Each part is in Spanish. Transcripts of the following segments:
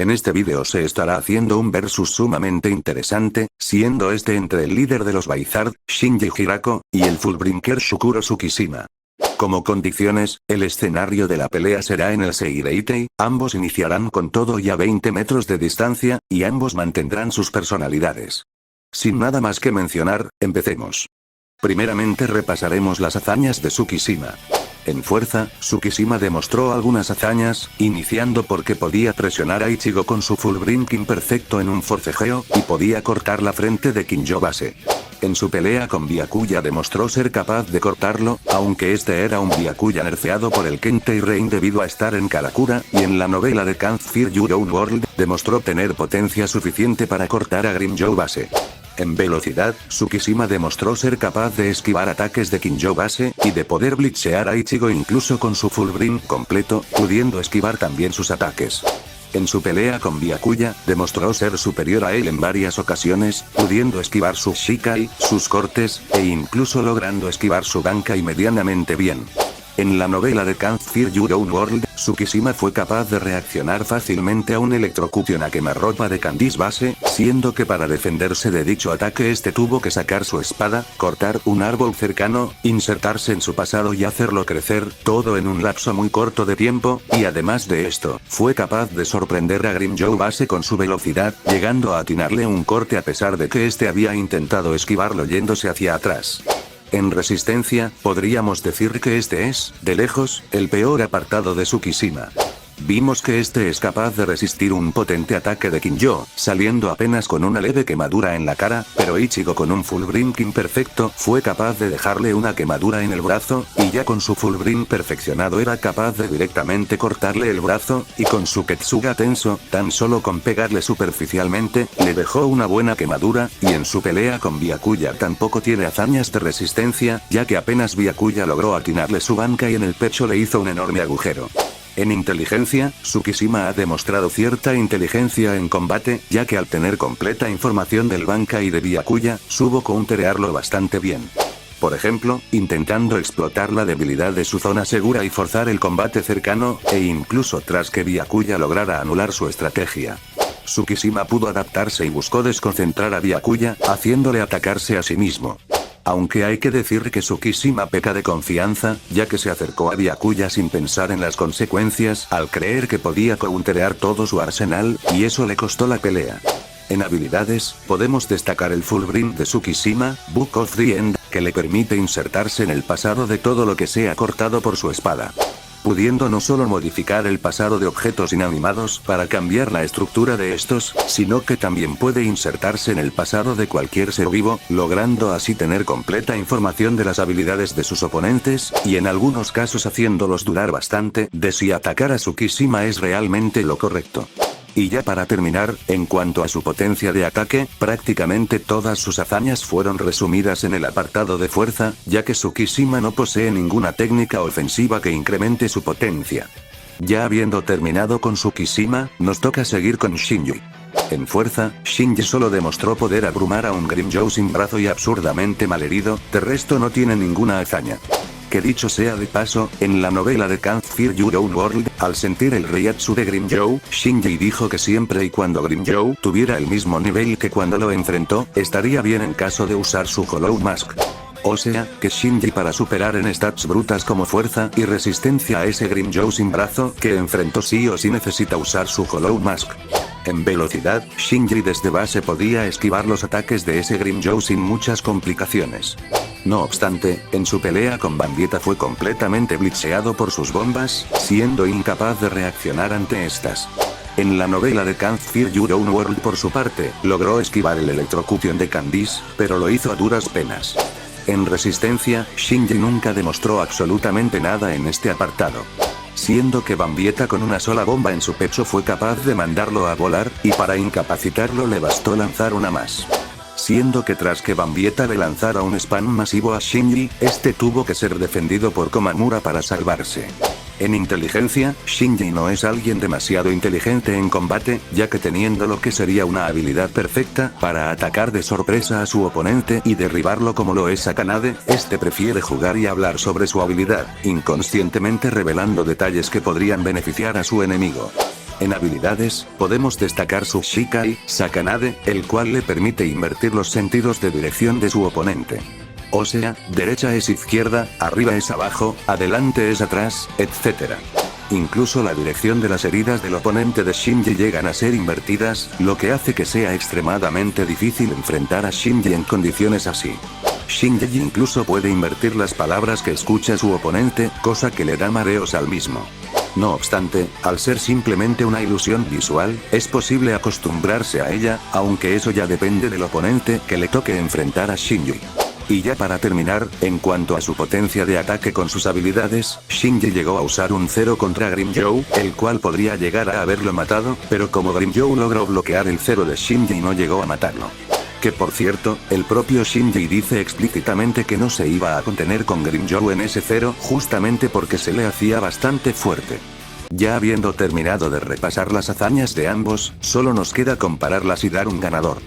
En este video se estará haciendo un versus sumamente interesante, siendo este entre el líder de los Bizard, Shinji Hirako, y el Fullbrinker Shukuro Tsukishima. Como condiciones, el escenario de la pelea será en el Seireitei, ambos iniciarán con todo y a 20 metros de distancia, y ambos mantendrán sus personalidades. Sin nada más que mencionar, empecemos. Primeramente repasaremos las hazañas de Tsukishima. En fuerza, Tsukishima demostró algunas hazañas, iniciando porque podía presionar a Ichigo con su Fullbrinking perfecto en un forcejeo, y podía cortar la frente de Kinjo Base. En su pelea con Byakuya demostró ser capaz de cortarlo, aunque este era un Byakuya nerfeado por el Kentei Rain debido a estar en Karakura, y en la novela de Can't Fear Your Own World, demostró tener potencia suficiente para cortar a Grimmjow Base. En velocidad, Tsukishima demostró ser capaz de esquivar ataques de Kinjo Base, y de poder blitzear a Ichigo incluso con su Fullbring completo, pudiendo esquivar también sus ataques. En su pelea con Byakuya, demostró ser superior a él en varias ocasiones, pudiendo esquivar sus Shikai, sus cortes, e incluso logrando esquivar su Bankai medianamente bien. En la novela de Can't Fear Your Own World, Tsukishima fue capaz de reaccionar fácilmente a un Electrocution a quemarropa de Candice Base, siendo que para defenderse de dicho ataque este tuvo que sacar su espada, cortar un árbol cercano, insertarse en su pasado y hacerlo crecer, todo en un lapso muy corto de tiempo, y además de esto, fue capaz de sorprender a Grimmjow Base con su velocidad, llegando a atinarle un corte a pesar de que este había intentado esquivarlo yéndose hacia atrás. En resistencia, podríamos decir que este es, de lejos, el peor apartado de Tsukishima. Vimos que este es capaz de resistir un potente ataque de Kinjo, saliendo apenas con una leve quemadura en la cara, pero Ichigo con un Fullbrinking perfecto fue capaz de dejarle una quemadura en el brazo, y ya con su Fullbring perfeccionado era capaz de directamente cortarle el brazo, y con su Ketsuga tenso, tan solo con pegarle superficialmente, le dejó una buena quemadura, y en su pelea con Byakuya tampoco tiene hazañas de resistencia, ya que apenas Byakuya logró atinarle su Bankai en el pecho le hizo un enorme agujero. En inteligencia, Tsukishima ha demostrado cierta inteligencia en combate, ya que al tener completa información del Bankai de Byakuya, supo counterearlo bastante bien. Por ejemplo, intentando explotar la debilidad de su zona segura y forzar el combate cercano, e incluso tras que Byakuya lograra anular su estrategia. Tsukishima pudo adaptarse y buscó desconcentrar a Byakuya, haciéndole atacarse a sí mismo. Aunque hay que decir que Tsukishima peca de confianza, ya que se acercó a Byakuya sin pensar en las consecuencias, al creer que podía counterear todo su arsenal, y eso le costó la pelea. En habilidades, podemos destacar el Fullbring de Tsukishima, Book of the End, que le permite insertarse en el pasado de todo lo que sea cortado por su espada. Pudiendo no solo modificar el pasado de objetos inanimados para cambiar la estructura de estos, sino que también puede insertarse en el pasado de cualquier ser vivo, logrando así tener completa información de las habilidades de sus oponentes, y en algunos casos haciéndolos dudar bastante de si atacar a Tsukishima es realmente lo correcto. Y ya para terminar, en cuanto a su potencia de ataque, prácticamente todas sus hazañas fueron resumidas en el apartado de fuerza, ya que Tsukishima no posee ninguna técnica ofensiva que incremente su potencia. Ya habiendo terminado con Tsukishima, nos toca seguir con Shinji. En fuerza, Shinji solo demostró poder abrumar a un Grimmjow sin brazo y absurdamente malherido, de resto no tiene ninguna hazaña. Que dicho sea de paso, en la novela de Can't Fear Your Own World, al sentir el Reiatsu de Grimmjow, Shinji dijo que siempre y cuando Grimmjow tuviera el mismo nivel que cuando lo enfrentó, estaría bien en caso de usar su Hollow Mask. O sea, que Shinji para superar en stats brutas como fuerza y resistencia a ese Grimmjow sin brazo que enfrentó sí o sí necesita usar su Hollow Mask. En velocidad, Shinji desde base podía esquivar los ataques de ese Grimmjow sin muchas complicaciones. No obstante, en su pelea con Bambieta fue completamente blitzeado por sus bombas, siendo incapaz de reaccionar ante estas. En la novela de Can't Fear Your Own World por su parte, logró esquivar el Electrocution de Candice, pero lo hizo a duras penas. En resistencia, Shinji nunca demostró absolutamente nada en este apartado. Siendo que Bambieta con una sola bomba en su pecho fue capaz de mandarlo a volar, y para incapacitarlo le bastó lanzar una más. Siendo que tras que Bambieta le lanzara un spam masivo a Shinji, este tuvo que ser defendido por Komamura para salvarse. En inteligencia, Shinji no es alguien demasiado inteligente en combate, ya que teniendo lo que sería una habilidad perfecta para atacar de sorpresa a su oponente y derribarlo como lo es Akanade, este prefiere jugar y hablar sobre su habilidad, inconscientemente revelando detalles que podrían beneficiar a su enemigo. En habilidades, podemos destacar su Shikai, Sakanade, el cual le permite invertir los sentidos de dirección de su oponente. O sea, derecha es izquierda, arriba es abajo, adelante es atrás, etc. Incluso la dirección de las heridas del oponente de Shinji llegan a ser invertidas, lo que hace que sea extremadamente difícil enfrentar a Shinji en condiciones así. Shinji incluso puede invertir las palabras que escucha su oponente, cosa que le da mareos al mismo. No obstante, al ser simplemente una ilusión visual, es posible acostumbrarse a ella, aunque eso ya depende del oponente que le toque enfrentar a Shinji. Y ya para terminar, en cuanto a su potencia de ataque con sus habilidades, Shinji llegó a usar un 0 contra Grimmjow, el cual podría llegar a haberlo matado, pero como Grimmjow logró bloquear el 0 de Shinji no llegó a matarlo. Que por cierto, el propio Shinji dice explícitamente que no se iba a contener con Grimmjow en ese 0 justamente porque se le hacía bastante fuerte. Ya habiendo terminado de repasar las hazañas de ambos, solo nos queda compararlas y dar un ganador.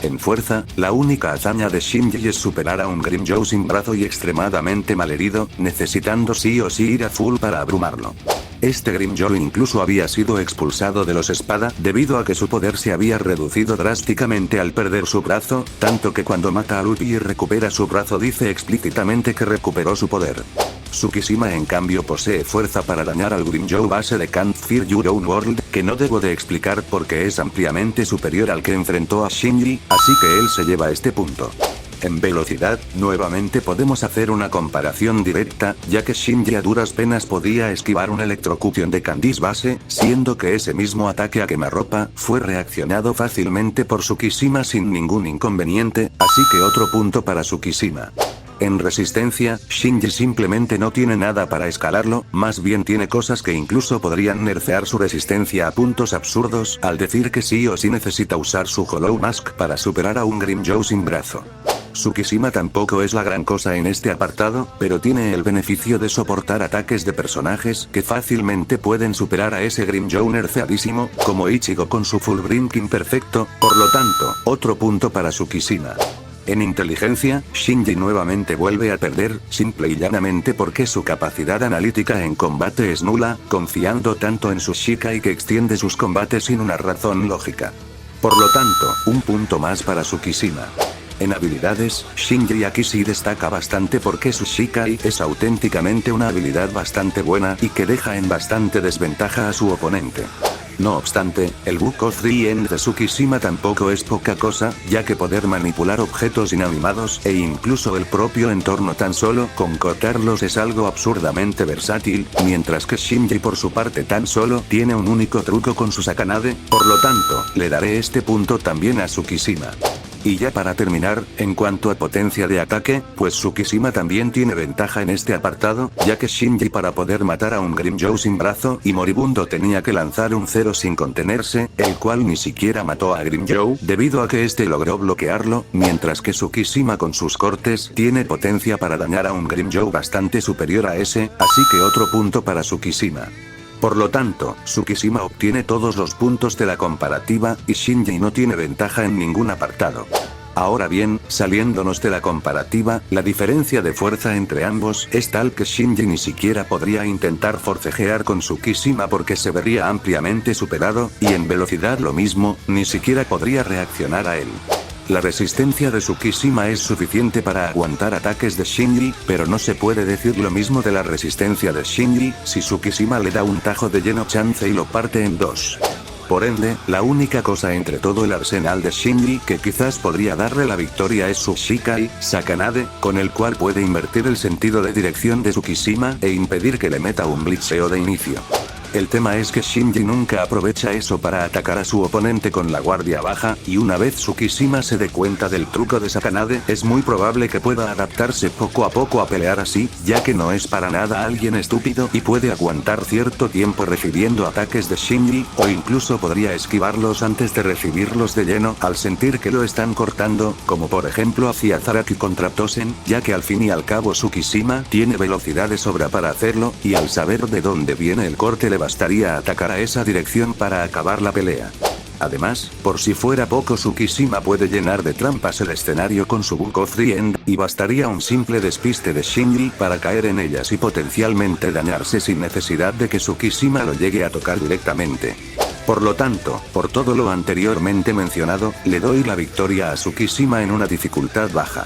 En fuerza, la única hazaña de Shinji es superar a un Grimmjow sin brazo y extremadamente malherido, necesitando sí o sí ir a full para abrumarlo. Este Grimmjow incluso había sido expulsado de los espada debido a que su poder se había reducido drásticamente al perder su brazo, tanto que cuando mata a Luffy y recupera su brazo dice explícitamente que recuperó su poder. Tsukishima en cambio posee fuerza para dañar al Grimmjow base de Can't Fear Your Own World, que no debo de explicar porque es ampliamente superior al que enfrentó a Shinji, así que él se lleva este punto. En velocidad, nuevamente podemos hacer una comparación directa, ya que Shinji a duras penas podía esquivar una electrocución de Candice base, siendo que ese mismo ataque a quemarropa fue reaccionado fácilmente por Tsukishima sin ningún inconveniente, así que otro punto para Tsukishima. En resistencia, Shinji simplemente no tiene nada para escalarlo, más bien tiene cosas que incluso podrían nerfear su resistencia a puntos absurdos, al decir que sí o sí necesita usar su Hollow Mask para superar a un Grimmjow sin brazo. Tsukishima tampoco es la gran cosa en este apartado, pero tiene el beneficio de soportar ataques de personajes que fácilmente pueden superar a ese Grimmjow nerfeadísimo, como Ichigo con su Full Brink imperfecto, por lo tanto, otro punto para Tsukishima. En inteligencia, Shinji nuevamente vuelve a perder, simple y llanamente porque su capacidad analítica en combate es nula, confiando tanto en su Shikai que extiende sus combates sin una razón lógica. Por lo tanto, un punto más para Tsukishima. En habilidades, Shinji aquí sí destaca bastante porque su Shikai es auténticamente una habilidad bastante buena y que deja en bastante desventaja a su oponente. No obstante, el Book of the End de Tsukishima tampoco es poca cosa, ya que poder manipular objetos inanimados e incluso el propio entorno tan solo con cortarlos es algo absurdamente versátil, mientras que Shinji por su parte tan solo tiene un único truco con su Sakanade, por lo tanto, le daré este punto también a Tsukishima. Y ya para terminar, en cuanto a potencia de ataque, pues Tsukishima también tiene ventaja en este apartado, ya que Shinji para poder matar a un Grimmjow sin brazo y moribundo tenía que lanzar un 0 sin contenerse, el cual ni siquiera mató a Grimmjow debido a que este logró bloquearlo, mientras que Tsukishima con sus cortes tiene potencia para dañar a un Grimmjow bastante superior a ese, así que otro punto para Tsukishima. Por lo tanto, Tsukishima obtiene todos los puntos de la comparativa, y Shinji no tiene ventaja en ningún apartado. Ahora bien, saliéndonos de la comparativa, la diferencia de fuerza entre ambos es tal que Shinji ni siquiera podría intentar forcejear con Tsukishima porque se vería ampliamente superado, y en velocidad lo mismo, ni siquiera podría reaccionar a él. La resistencia de Tsukishima es suficiente para aguantar ataques de Shinji, pero no se puede decir lo mismo de la resistencia de Shinji, si Tsukishima le da un tajo de lleno chance y lo parte en dos. Por ende, la única cosa entre todo el arsenal de Shinji que quizás podría darle la victoria es su Shikai, Sakanade, con el cual puede invertir el sentido de dirección de Tsukishima e impedir que le meta un blitzeo de inicio. El tema es que Shinji nunca aprovecha eso para atacar a su oponente con la guardia baja, y una vez Tsukishima se dé cuenta del truco de Sakanade, es muy probable que pueda adaptarse poco a poco a pelear así, ya que no es para nada alguien estúpido y puede aguantar cierto tiempo recibiendo ataques de Shinji, o incluso podría esquivarlos antes de recibirlos de lleno al sentir que lo están cortando, como por ejemplo hacía Zaraki contra Tosen, ya que al fin y al cabo Tsukishima tiene velocidad de sobra para hacerlo, y al saber de dónde viene el corte le bastaría atacar a esa dirección para acabar la pelea. Además, por si fuera poco, Tsukishima puede llenar de trampas el escenario con su Book of the End, y bastaría un simple despiste de Shinji para caer en ellas y potencialmente dañarse sin necesidad de que Tsukishima lo llegue a tocar directamente. Por lo tanto, por todo lo anteriormente mencionado, le doy la victoria a Tsukishima en una dificultad baja.